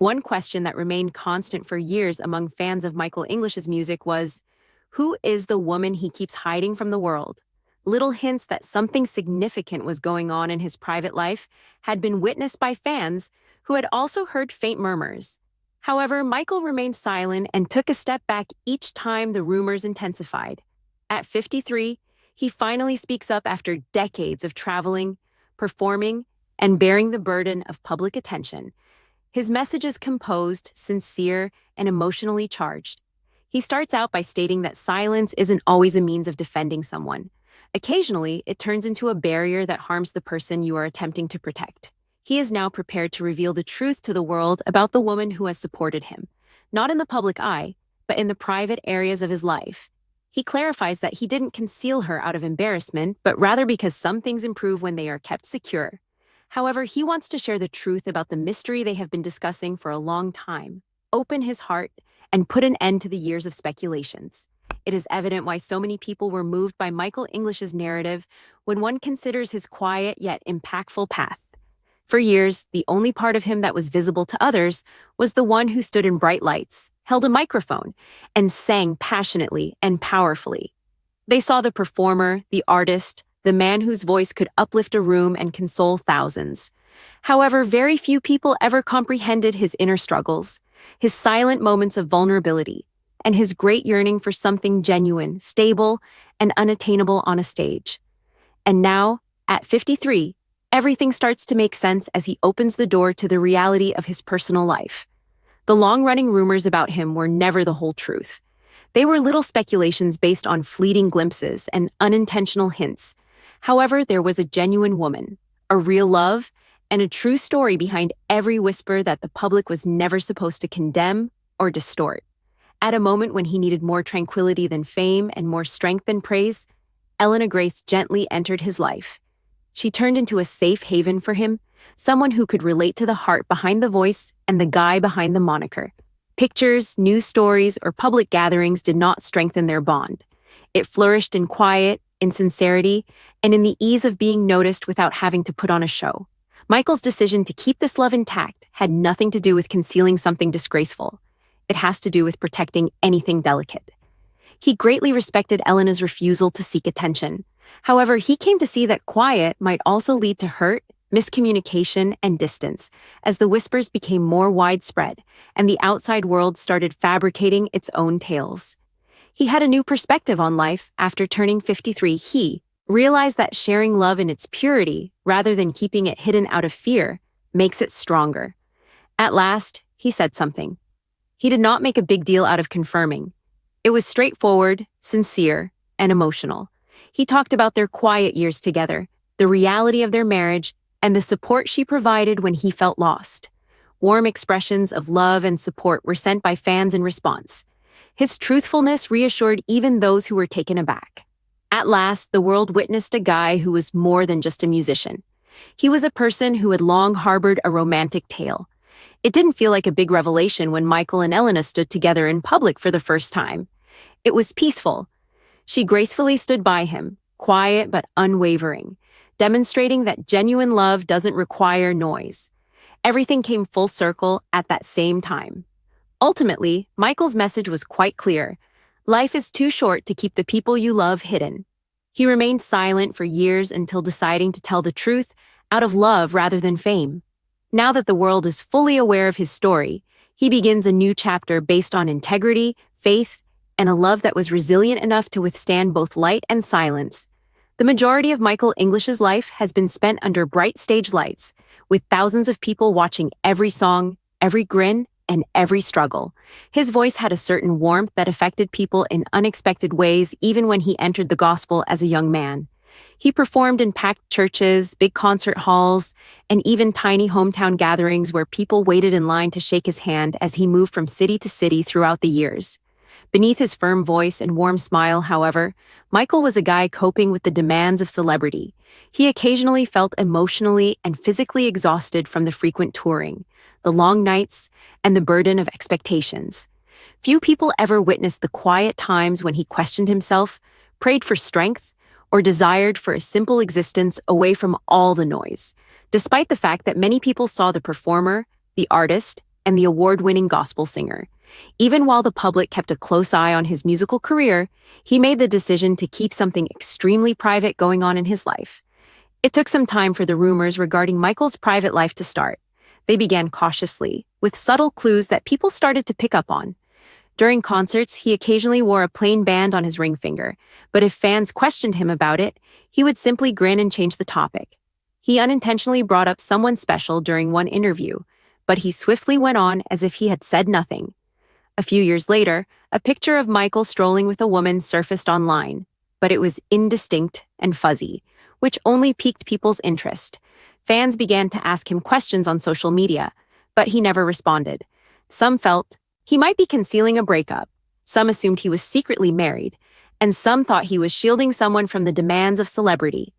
One question that remained constant for years among fans of Michael English's music was, who is the woman he keeps hiding from the world? Little hints that something significant was going on in his private life had been witnessed by fans who had also heard faint murmurs. However, Michael remained silent and took a step back each time the rumors intensified. At 53, he finally speaks up after decades of traveling, performing, and bearing the burden of public attention. His message is composed, sincere, and emotionally charged. He starts out by stating that silence isn't always a means of defending someone. Occasionally, it turns into a barrier that harms the person you are attempting to protect. He is now prepared to reveal the truth to the world about the woman who has supported him, not in the public eye, but in the private areas of his life. He clarifies that he didn't conceal her out of embarrassment, but rather because some things improve when they are kept secure. However, he wants to share the truth about the mystery they have been discussing for a long time, open his heart, and put an end to the years of speculations. It is evident why so many people were moved by Michael English's narrative when one considers his quiet yet impactful path. For years, the only part of him that was visible to others was the one who stood in bright lights, held a microphone, and sang passionately and powerfully. They saw the performer, the artist, the man whose voice could uplift a room and console thousands. However, very few people ever comprehended his inner struggles, his silent moments of vulnerability, and his great yearning for something genuine, stable, and unattainable on a stage. And now, at 53, everything starts to make sense as he opens the door to the reality of his personal life. The long-running rumors about him were never the whole truth. They were little speculations based on fleeting glimpses and unintentional hints. However, there was a genuine woman, a real love, and a true story behind every whisper that the public was never supposed to condemn or distort. At a moment when he needed more tranquility than fame and more strength than praise, Elena Grace gently entered his life. She turned into a safe haven for him, someone who could relate to the heart behind the voice and the guy behind the moniker. Pictures, news stories, or public gatherings did not strengthen their bond. It flourished in quiet, in sincerity, and in the ease of being noticed without having to put on a show. Michael's decision to keep this love intact had nothing to do with concealing something disgraceful. It has to do with protecting anything delicate. He greatly respected Elena's refusal to seek attention. However, he came to see that quiet might also lead to hurt, miscommunication, and distance, as the whispers became more widespread and the outside world started fabricating its own tales. He had a new perspective on life after turning 53. He realized that sharing love in its purity, rather than keeping it hidden out of fear, makes it stronger. At last, he said something. He did not make a big deal out of confirming. It was straightforward, sincere, and emotional. He talked about their quiet years together, the reality of their marriage, and the support she provided when he felt lost. Warm expressions of love and support were sent by fans in response. His truthfulness reassured even those who were taken aback. At last, the world witnessed a guy who was more than just a musician. He was a person who had long harbored a romantic tale. It didn't feel like a big revelation when Michael and Elena stood together in public for the first time. It was peaceful. She gracefully stood by him, quiet but unwavering, demonstrating that genuine love doesn't require noise. Everything came full circle at that same time. Ultimately, Michael's message was quite clear. Life is too short to keep the people you love hidden. He remained silent for years until deciding to tell the truth out of love rather than fame. Now that the world is fully aware of his story, he begins a new chapter based on integrity, faith, and a love that was resilient enough to withstand both light and silence. The majority of Michael English's life has been spent under bright stage lights, with thousands of people watching every song, every grin, and every struggle. His voice had a certain warmth that affected people in unexpected ways even when he entered the gospel as a young man. He performed in packed churches, big concert halls, and even tiny hometown gatherings where people waited in line to shake his hand as he moved from city to city throughout the years. Beneath his firm voice and warm smile, however, Michael was a guy coping with the demands of celebrity. He occasionally felt emotionally and physically exhausted from the frequent touring, the long nights, and the burden of expectations. Few people ever witnessed the quiet times when he questioned himself, prayed for strength, or desired for a simple existence away from all the noise. Despite the fact that many people saw the performer, the artist, and the award-winning gospel singer. Even while the public kept a close eye on his musical career, he made the decision to keep something extremely private going on in his life. It took some time for the rumors regarding Michael's private life to start. They began cautiously, with subtle clues that people started to pick up on. During concerts, he occasionally wore a plain band on his ring finger, but if fans questioned him about it, he would simply grin and change the topic. He unintentionally brought up someone special during one interview, but he swiftly went on as if he had said nothing. A few years later, a picture of Michael strolling with a woman surfaced online, but it was indistinct and fuzzy, which only piqued people's interest. Fans began to ask him questions on social media, but he never responded. Some felt he might be concealing a breakup, some assumed he was secretly married, and some thought he was shielding someone from the demands of celebrity.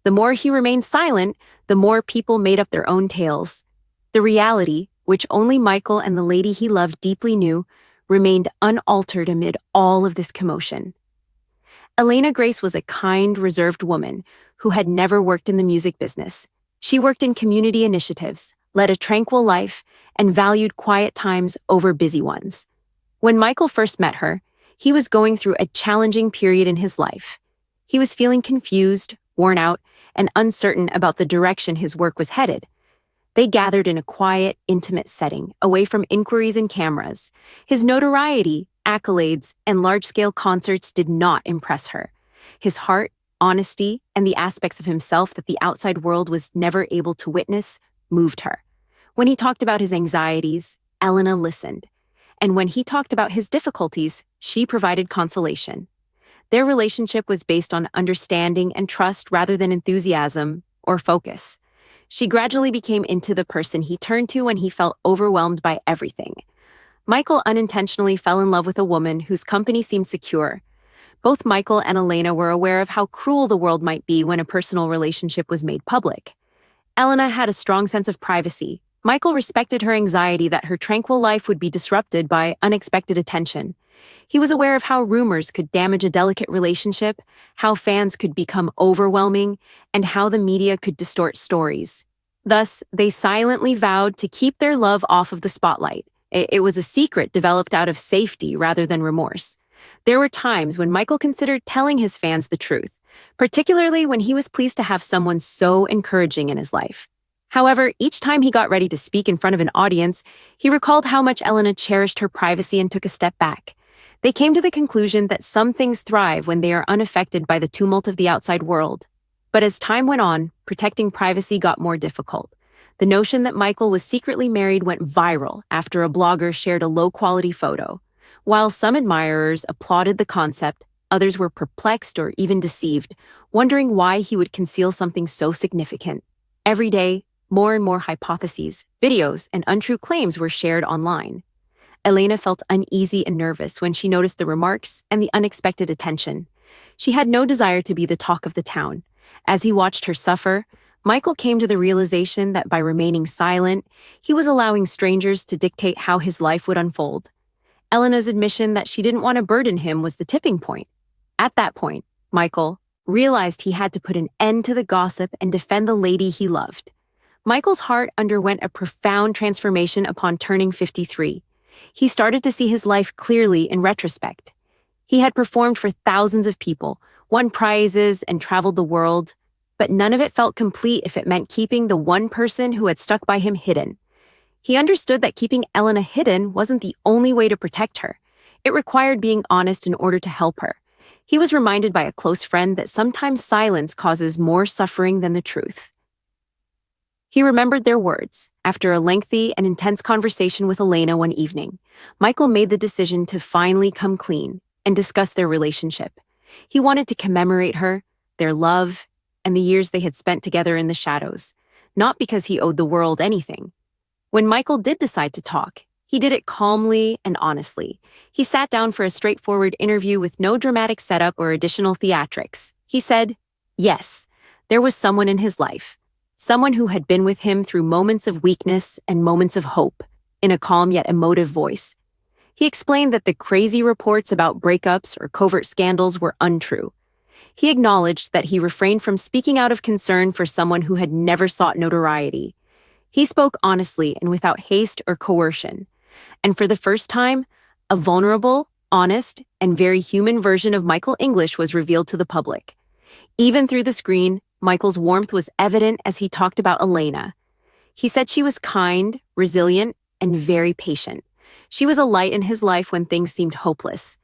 The more he remained silent, the more people made up their own tales. The reality, which only Michael and the lady he loved deeply knew, remained unaltered amid all of this commotion. Elena Grace was a kind, reserved woman who had never worked in the music business. She worked in community initiatives, led a tranquil life, and valued quiet times over busy ones. When Michael first met her, he was going through a challenging period in his life. He was feeling confused, worn out, and uncertain about the direction his work was headed. They gathered in a quiet, intimate setting, away from inquiries and cameras. His notoriety, accolades, and large-scale concerts did not impress her. His heart, honesty, and the aspects of himself that the outside world was never able to witness moved her. When he talked about his anxieties, Elena listened. And when he talked about his difficulties, she provided consolation. Their relationship was based on understanding and trust rather than enthusiasm or focus. She gradually became into the person he turned to when he felt overwhelmed by everything. Michael unintentionally fell in love with a woman whose company seemed secure. Both Michael and Elena were aware of how cruel the world might be when a personal relationship was made public. Elena had a strong sense of privacy. Michael respected her anxiety that her tranquil life would be disrupted by unexpected attention. He was aware of how rumors could damage a delicate relationship, how fans could become overwhelming, and how the media could distort stories. Thus, they silently vowed to keep their love off of the spotlight. It was a secret developed out of safety rather than remorse. There were times when Michael considered telling his fans the truth, particularly when he was pleased to have someone so encouraging in his life. However, each time he got ready to speak in front of an audience, he recalled how much Elena cherished her privacy and took a step back. They came to the conclusion that some things thrive when they are unaffected by the tumult of the outside world. But as time went on, protecting privacy got more difficult. The notion that Michael was secretly married went viral after a blogger shared a low-quality photo. While some admirers applauded the concept, others were perplexed or even deceived, wondering why he would conceal something so significant. Every day, more and more hypotheses, videos, and untrue claims were shared online. Elena felt uneasy and nervous when she noticed the remarks and the unexpected attention. She had no desire to be the talk of the town. As he watched her suffer, Michael came to the realization that by remaining silent, he was allowing strangers to dictate how his life would unfold. Elena's admission that she didn't want to burden him was the tipping point. At that point, Michael realized he had to put an end to the gossip and defend the lady he loved. Michael's heart underwent a profound transformation upon turning 53. He started to see his life clearly in retrospect. He had performed for thousands of people, won prizes, and traveled the world, but none of it felt complete if it meant keeping the one person who had stuck by him hidden. He understood that keeping Elena hidden wasn't the only way to protect her. It required being honest in order to help her. He was reminded by a close friend that sometimes silence causes more suffering than the truth. He remembered their words. After a lengthy and intense conversation with Elena one evening, Michael made the decision to finally come clean and discuss their relationship. He wanted to commemorate her, their love, and the years they had spent together in the shadows, not because he owed the world anything. When Michael did decide to talk, he did it calmly and honestly. He sat down for a straightforward interview with no dramatic setup or additional theatrics. He said, yes, there was someone in his life. Someone who had been with him through moments of weakness and moments of hope, in a calm yet emotive voice. He explained that the crazy reports about breakups or covert scandals were untrue. He acknowledged that he refrained from speaking out of concern for someone who had never sought notoriety. He spoke honestly and without haste or coercion. And for the first time, a vulnerable, honest, and very human version of Michael English was revealed to the public. Even through the screen, Michael's warmth was evident as he talked about Elena. He said she was kind, resilient, and very patient. She was a light in his life when things seemed hopeless.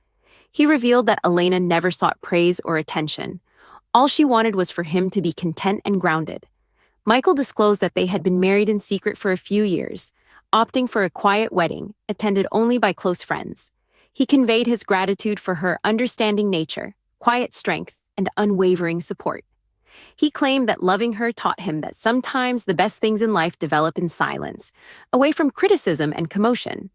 He revealed that Elena never sought praise or attention. All she wanted was for him to be content and grounded. Michael disclosed that they had been married in secret for a few years, opting for a quiet wedding, attended only by close friends. He conveyed his gratitude for her understanding nature, quiet strength, and unwavering support. He claimed that loving her taught him that sometimes the best things in life develop in silence, away from criticism and commotion.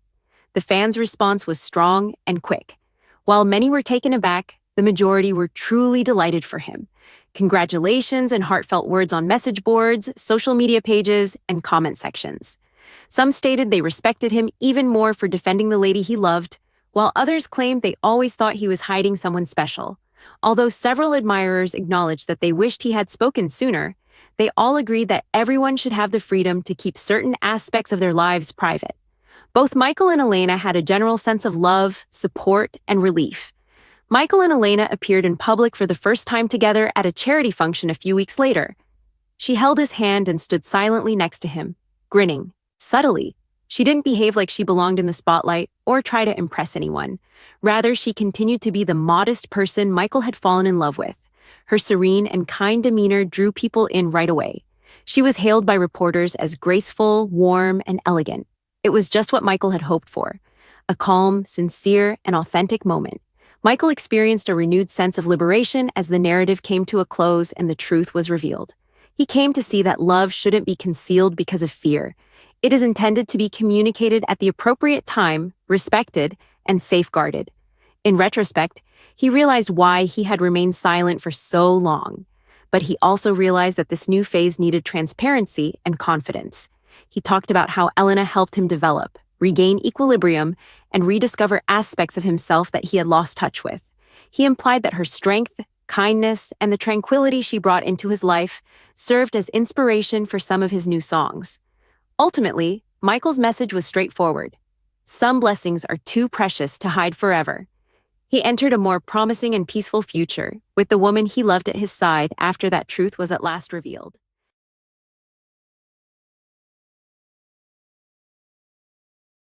The fans' response was strong and quick. While many were taken aback, the majority were truly delighted for him. Congratulations and heartfelt words on message boards, social media pages, and comment sections. Some stated they respected him even more for defending the lady he loved, while others claimed they always thought he was hiding someone special. Although several admirers acknowledged that they wished he had spoken sooner, they all agreed that everyone should have the freedom to keep certain aspects of their lives private. Both Michael and Elena had a general sense of love, support, and relief. Michael and Elena appeared in public for the first time together at a charity function a few weeks later. She held his hand and stood silently next to him, grinning, subtly. She didn't behave like she belonged in the spotlight or try to impress anyone. Rather, she continued to be the modest person Michael had fallen in love with. Her serene and kind demeanor drew people in right away. She was hailed by reporters as graceful, warm, and elegant. It was just what Michael had hoped for, a calm, sincere, and authentic moment. Michael experienced a renewed sense of liberation as the narrative came to a close and the truth was revealed. He came to see that love shouldn't be concealed because of fear. It is intended to be communicated at the appropriate time, respected, and safeguarded. In retrospect, he realized why he had remained silent for so long. But he also realized that this new phase needed transparency and confidence. He talked about how Elena helped him develop, regain equilibrium, and rediscover aspects of himself that he had lost touch with. He implied that her strength, kindness, and the tranquility she brought into his life served as inspiration for some of his new songs. Ultimately, Michael's message was straightforward. Some blessings are too precious to hide forever. He entered a more promising and peaceful future with the woman he loved at his side after that truth was at last revealed.